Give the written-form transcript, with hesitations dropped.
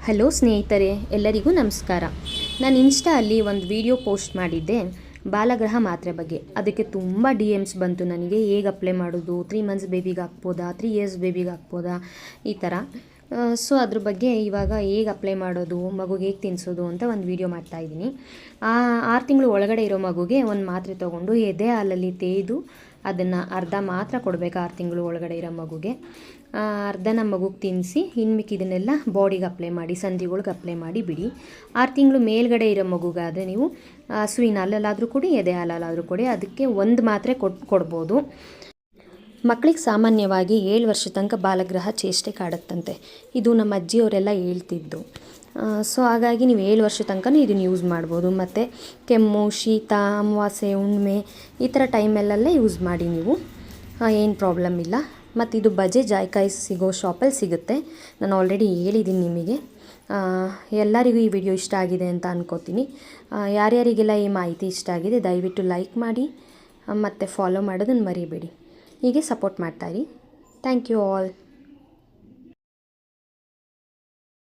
Hello ಸ್ನೇಹಿತರೆ, ಎಲ್ಲರಿಗೂ ನಮಸ್ಕಾರ. ನಾನು ಇನ್ಸ್ಟಾ ಅಲ್ಲಿ ಒಂದು ವಿಡಿಯೋ ಪೋಸ್ಟ್ ಮಾಡಿದ್ದೆ ಬಾಲಗ್ರಹ ಮಾತ್ರೆ ಬಗ್ಗೆ. ಅದಕ್ಕೆ ತುಂಬ DMs ಬಂತು. ನನಗೆ ಹೇಗೆ ಅಪ್ಲೈ ಮಾಡೋದು, 3 ಮಂತ್ಸ್ ಬೇಬಿಗೆ ಹಾಕ್ಬೋದಾ, 3 ಇಯರ್ಸ್ ಬೇಬಿಗೆ ಹಾಕ್ಬೋದಾ, ಈ ಥರ. ಸೊ ಅದ್ರ ಬಗ್ಗೆ ಇವಾಗ ಹೇಗೆ ಅಪ್ಲೈ ಮಾಡೋದು, ಮಗುಗೆ ಹೇಗೆ ತಿನ್ನಿಸೋದು ಅಂತ ಒಂದು ವಿಡಿಯೋ ಮಾಡ್ತಾಯಿದ್ದೀನಿ. 6 ತಿಂಗಳು ಒಳಗಡೆ ಇರೋ ಮಗುಗೆ ಒಂದು ಮಾತ್ರೆ ತೊಗೊಂಡು ಎದೆ ಹಾಲಲ್ಲಿ ತೇದು ಅದನ್ನು ಅರ್ಧ ಮಾತ್ರ ಕೊಡಬೇಕು. 6 ತಿಂಗಳು ಒಳಗಡೆ ಇರೋ ಮಗುಗೆ ಅರ್ಧನ ಮಗುಗೆ ತಿನ್ನಿಸಿ ಇನ್ನು ಮಿಕ್ಕಿದನ್ನೆಲ್ಲ ಬಾಡಿಗೆ ಅಪ್ಲೈ ಮಾಡಿ, ಸಂಧಿಗಳಿಗೆ ಅಪ್ಲೈ ಮಾಡಿ ಬಿಡಿ. 6 ತಿಂಗಳು ಮೇಲ್ಗಡೆ ಇರೋ ಮಗುಗಾದರೆ ನೀವು ಹಸುವಿನ ಹಾಲಲ್ಲಾದರೂ ಕೊಡಿ, ಎದೆ ಹಾಲಲ್ಲಾದರೂ ಕೊಡಿ. ಅದಕ್ಕೆ ಒಂದು ಮಾತ್ರೆ ಕೊಡ್ಬೋದು. ಮಕ್ಕಳಿಗೆ ಸಾಮಾನ್ಯವಾಗಿ 7 ವರ್ಷ ತನಕ ಬಾಲಗ್ರಹ ಚೇಷ್ಟೆ ಕಾಡುತ್ತಂತೆ. ಇದು ನಮ್ಮ ಅಜ್ಜಿಯವರೆಲ್ಲ ಹೇಳ್ತಿದ್ದು. ಸೊ ಹಾಗಾಗಿ ನೀವು 7 ವರ್ಷ ತನಕ ಇದನ್ನು ಯೂಸ್ ಮಾಡ್ಬೋದು. ಮತ್ತು ಕೆಮ್ಮು, ಶೀತ, ಅಮಾವಾಸ್ಯೆ, ಹುಣ್ಣಿಮೆ ಈ ಥರ ಟೈಮಲ್ಲೇ ಯೂಸ್ ಮಾಡಿ ನೀವು, ಏನು ಪ್ರಾಬ್ಲಮ್ ಇಲ್ಲ. ಮತ್ತು ಇದು ಬಜೆ ಜಾಯ್ಕಾಯಿ ಸಿಗೋ ಶಾಪಲ್ಲಿ ಸಿಗುತ್ತೆ. ನಾನು ಆಲ್ರೆಡಿ ಹೇಳಿದ್ದೀನಿ ನಿಮಗೆ. ಎಲ್ಲರಿಗೂ ಈ ವಿಡಿಯೋ ಇಷ್ಟ ಆಗಿದೆ ಅಂತ ಅಂದ್ಕೋತೀನಿ. ಯಾರ್ಯಾರಿಗೆಲ್ಲ ಈ ಮಾಹಿತಿ ಇಷ್ಟ ಆಗಿದೆ ದಯವಿಟ್ಟು ಲೈಕ್ ಮಾಡಿ ಮತ್ತು ಫಾಲೋ ಮಾಡೋದನ್ನು ಮರಿಬೇಡಿ. ಹೀಗೆ ಸಪೋರ್ಟ್ ಮಾಡ್ತಾಯಿರಿ. Thank you all.